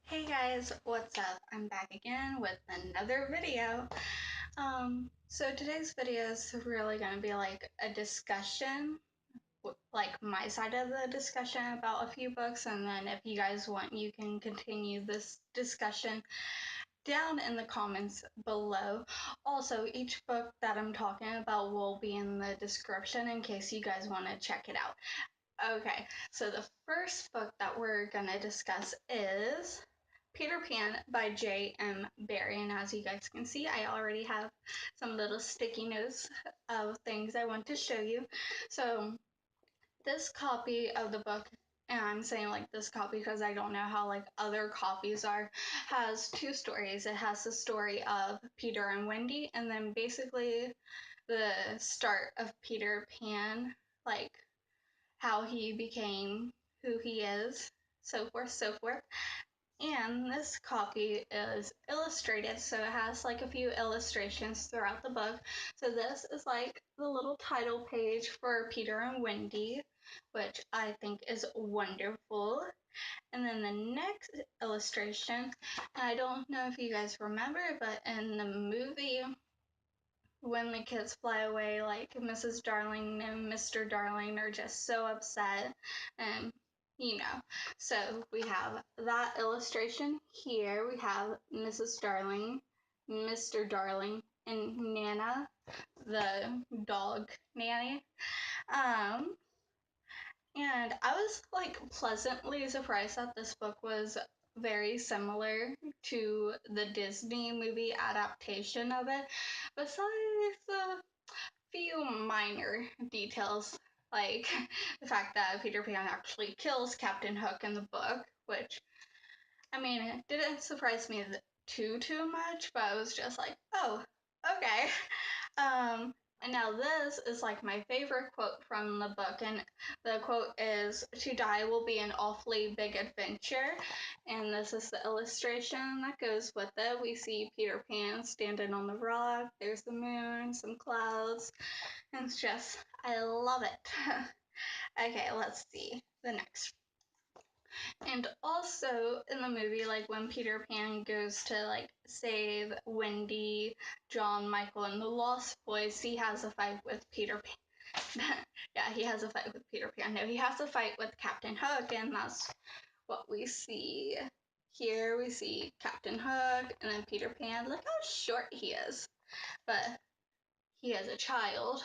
Hey guys, what's up? I'm back again with another video. So today's video is really going to be like a discussion, like my side of the discussion about a few books, and then if you guys want, you can continue this discussion down in the comments below. Also, each book that I'm talking about will be in the description in case you guys want to check it out. Okay, so the first book that we're going to discuss is Peter Pan by J.M. Barrie. And as you guys can see, I already have some little sticky notes of things I want to show you. So this copy of the book, and I'm saying like this copy because I don't know how like other copies are, has two stories. It has the story of Peter and Wendy, and then basically the start of Peter Pan, like how he became who he is, so forth, so forth. And this copy is illustrated, so it has like a few illustrations throughout the book. So this is like the little title page for Peter and Wendy, which I think is wonderful. And then the next illustration, and I don't know if you guys remember, but in the movie, when the kids fly away, like Mrs. Darling and Mr. Darling are just so upset, and you know. So we have that illustration here. We have Mrs. Darling, Mr. Darling, and Nana, the dog nanny. Um, and I was like pleasantly surprised that this book was very similar to the Disney movie adaptation of it, besides a few minor details, like the fact that Peter Pan actually kills Captain Hook in the book, which, I mean, it didn't surprise me too much, but I was just like, oh, okay. And now this is like my favorite quote from the book, and the quote is, "To die will be an awfully big adventure." And this is the illustration that goes with it. We see Peter Pan standing on the rock, there's the moon, some clouds, and it's just, I love it. Okay, let's see the next. And also in the movie, like when Peter Pan goes to like save Wendy, John, Michael, and the Lost Boys, he has a fight with Peter Pan. Yeah, he has a fight with Peter Pan. No, he has a fight with Captain Hook, and that's what we see here. We see Captain Hook and then Peter Pan. Look how short he is, but he is a child.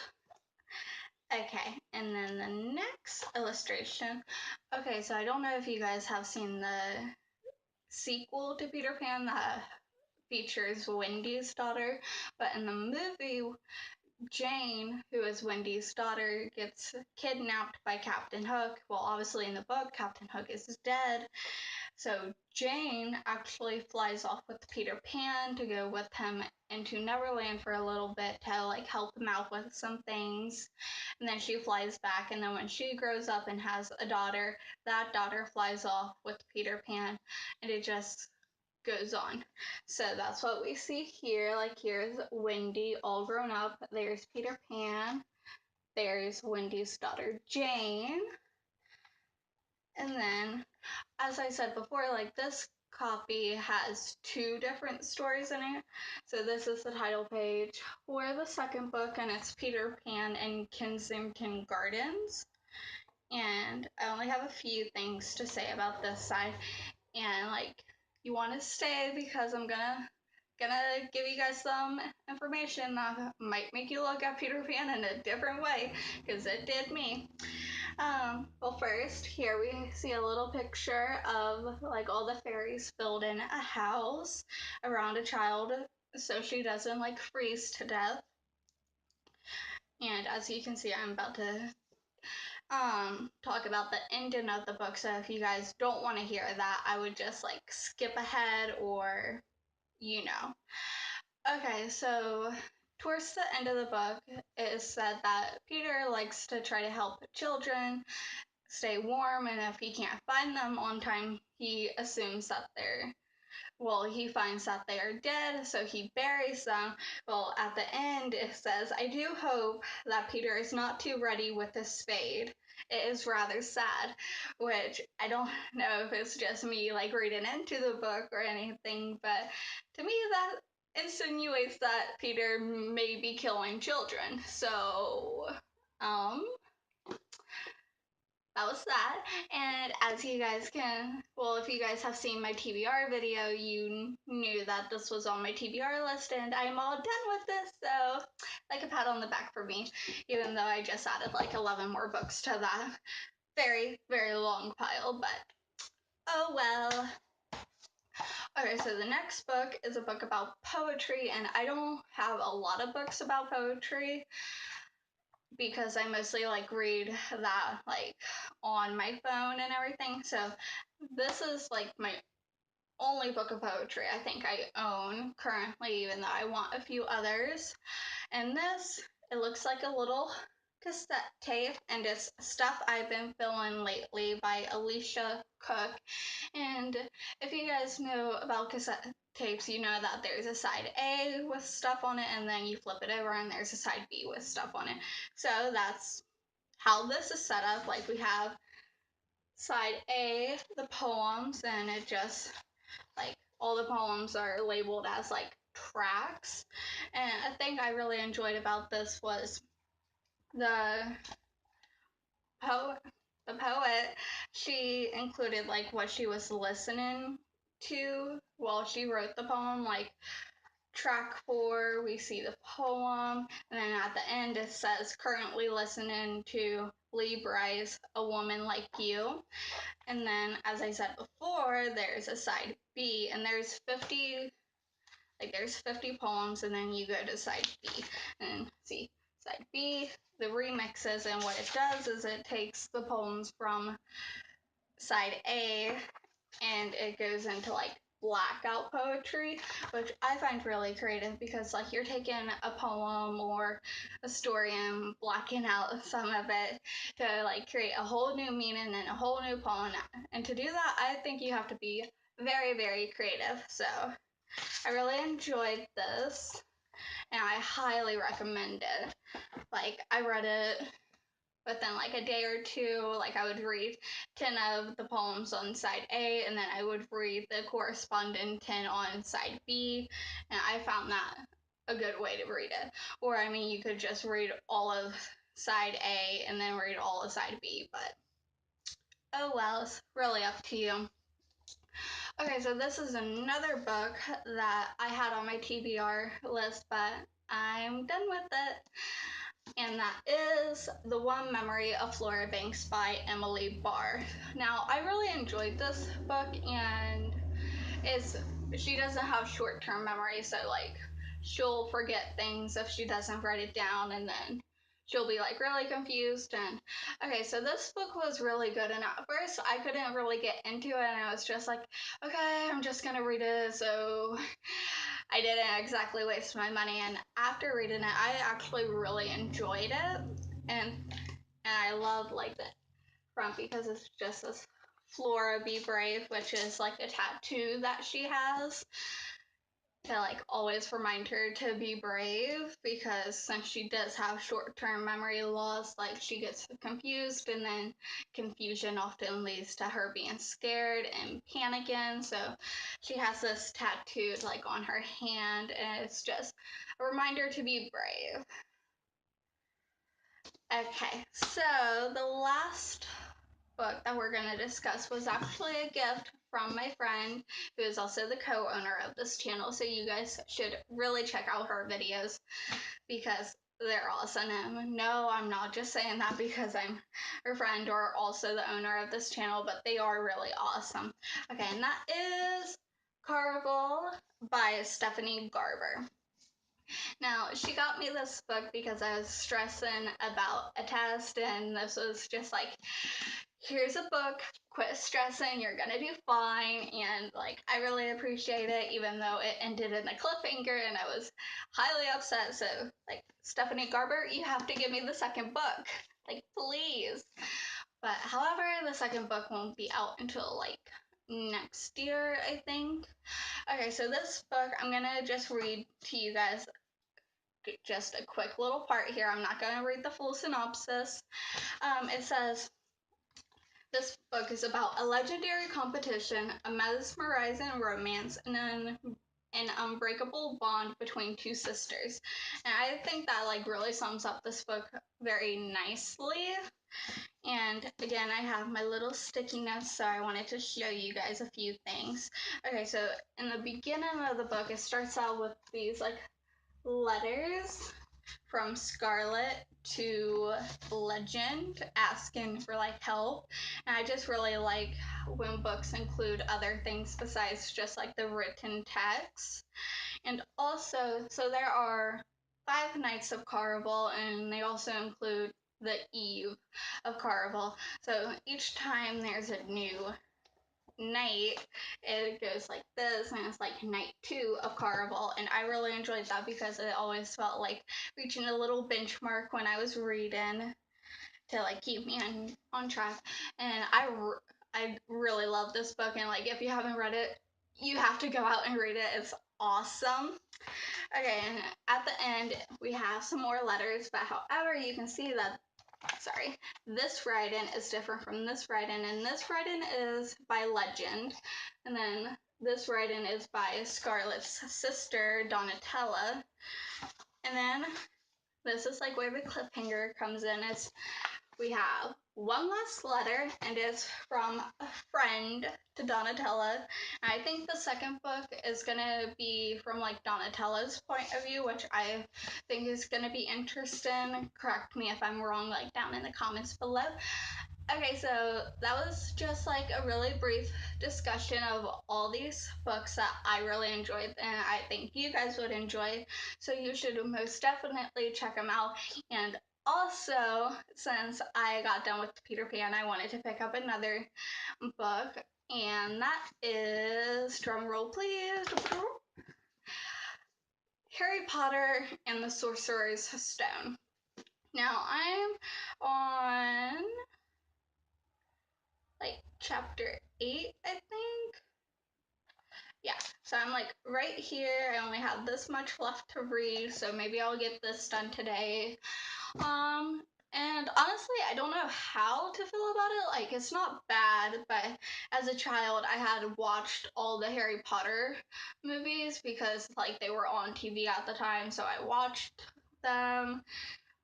Okay, and then the next illustration. Okay, so I don't know if you guys have seen the sequel to Peter Pan that features Wendy's daughter, but in the movie, Jane, who is Wendy's daughter, gets kidnapped by Captain Hook. Well, obviously in the book, Captain Hook is dead. So Jane actually flies off with Peter Pan to go with him into Neverland for a little bit to like help him out with some things. And then she flies back, and then when she grows up and has a daughter, that daughter flies off with Peter Pan, and it just goes on. So that's what we see here. Like here's Wendy all grown up. There's Peter Pan. There's Wendy's daughter Jane. And then, as I said before, like this copy has two different stories in it. So this is the title page for the second book, and it's Peter Pan in Kensington Gardens. And I only have a few things to say about this side. And like, you want to stay because I'm gonna give you guys some information that might make you look at Peter Pan in a different way, because it did me. Well, first, here we see a little picture of like all the fairies filled in a house around a child so she doesn't like freeze to death. And as you can see, I'm about to talk about the ending of the book. So if you guys don't want to hear that, I would just like skip ahead, or you know. Okay, so towards the end of the book, it is said that Peter likes to try to help children stay warm, and if he can't find them on time, he assumes that he finds that they are dead, so he buries them. Well, at the end, it says, "I do hope that Peter is not too ready with his spade." it is rather sad, which I don't know if it's just me like reading into the book or anything, but to me that insinuates that Peter may be killing children. So, um, that was that. And as you guys can, well, if you guys have seen my TBR video, you knew that this was on my TBR list, and I'm all done with this. So, like a pat on the back for me, even though I just added like 11 more books to that very, very long pile. But oh well. Okay, so the next book is a book about poetry, and I don't have a lot of books about poetry because I mostly like read that like on my phone and everything. So this is like my only book of poetry I think I own currently, even though I want a few others. And this, it looks like a little cassette tape, and it's Stuff I've Been Feeling Lately by Alicia Cook. And if you guys know about cassette tapes, you know that there's a side A with stuff on it, and then you flip it over and there's a side B with stuff on it. So that's how this is set up. Like we have side A, the poems, and it just like all the poems are labeled as like tracks. And a thing I really enjoyed about this was the poet she included like what she was listening to while she wrote the poem. Like track 4, we see the poem, and then at the end it says currently listening to Lee Bryce, A Woman Like You. And then as I said before, there's a side B, and there's 50 poems, and then you go to side B and see side B, the remixes. And what it does is it takes the poems from side A and it goes into like blackout poetry, which I find really creative because like you're taking a poem or a story and blacking out some of it to like create a whole new meaning and a whole new poem. And to do that, I think you have to be very, very creative. So I really enjoyed this and I highly recommend it. Like I read it within like a day or two. Like I would read 10 of the poems on side A, and then I would read the corresponding 10 on side B, and I found that a good way to read it. Or I mean, you could just read all of side A and then read all of side B, but oh well, it's really up to you. Okay, so this is another book that I had on my TBR list, but I'm done with it. And that is The One Memory of Flora Banks by Emily Barr. Now, I really enjoyed this book, and it's she doesn't have short-term memory, so like she'll forget things if she doesn't write it down, and then she'll be like really confused. And okay, so this book was really good, and at first I couldn't really get into it, and I was just like, okay, I'm just gonna read it. So I didn't exactly waste my money, and after reading it, I actually really enjoyed it, and I love like the front because it's just this Flora Be Brave, which is like a tattoo that she has to like always remind her to be brave, because since she does have short-term memory loss, like she gets confused, and then confusion often leads to her being scared and panicking. So she has this tattooed like on her hand, and it's just a reminder to be brave. Okay, so the last book that we're going to discuss was actually a gift from my friend, who is also the co-owner of this channel. So you guys should really check out her videos because they're awesome. And no, I'm not just saying that because I'm her friend or also the owner of this channel, but they are really awesome. Okay, and that is Caraval by Stephanie Garber. Now, she got me this book because I was stressing about a test, and this was just like, here's a book, quit stressing, you're gonna do fine. And like I really appreciate it, even though it ended in a cliffhanger and I was highly upset. So like, Stephanie Garber, you have to give me the second book, like please. But however, the second book won't be out until like next year, I think. Okay, so this book I'm gonna just read to you guys just a quick little part here. I'm not going to read the full synopsis. It says, this book is about a legendary competition, a mesmerizing romance, and an unbreakable bond between two sisters. And I think that like really sums up this book very nicely. And again, I have my little sticky notes, so I wanted to show you guys a few things. Okay, so in the beginning of the book, it starts out with these like letters from Scarlet to Legend asking for like help. And I just really like when books include other things besides just like the written text. And also, so there are 5 nights of Caraval, and they also include the eve of Caraval. So each time there's a new night, it goes like this, and it's like night 2 of Caraval. And I really enjoyed that because it always felt like reaching a little benchmark when I was reading to like keep me on track. And I really love this book, and like if you haven't read it, you have to go out and read it. It's awesome. Okay, and at the end we have some more letters, but however you can see that, sorry, this writing is different from this writing, and this writing is by Legend, and then this writing is by Scarlet's sister, Donatella. And then this is like where the cliffhanger comes in. Is we have one last letter, and it's from a friend to Donatella. And I think the second book is gonna be from like Donatella's point of view, which I think is gonna be interesting. Correct me if I'm wrong, like down in the comments below. Okay, so that was just like a really brief discussion of all these books that I really enjoyed, and I think you guys would enjoy. So you should most definitely check them out. And also, since I got done with Peter Pan, I wanted to pick up another book, and that is, drum roll please, Harry Potter and the Sorcerer's Stone. Now I'm on like chapter 8, I think. Yeah, so I'm like right here. I only have this much left to read, so maybe I'll get this done today. And honestly, I don't know how to feel about it. Like, it's not bad, but as a child, I had watched all the Harry Potter movies because like they were on TV at the time, so I watched them.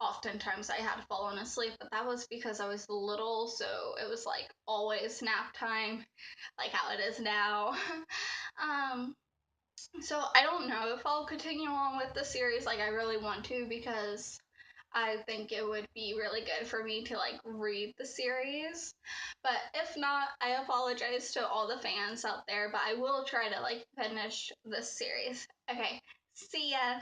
Oftentimes I had fallen asleep, but that was because I was little, so it was like always nap time, like how it is now. um, so I don't know if I'll continue on with the series. Like, I really want to because I think it would be really good for me to like read the series. But if not, I apologize to all the fans out there, but I will try to like finish this series. Okay, see ya.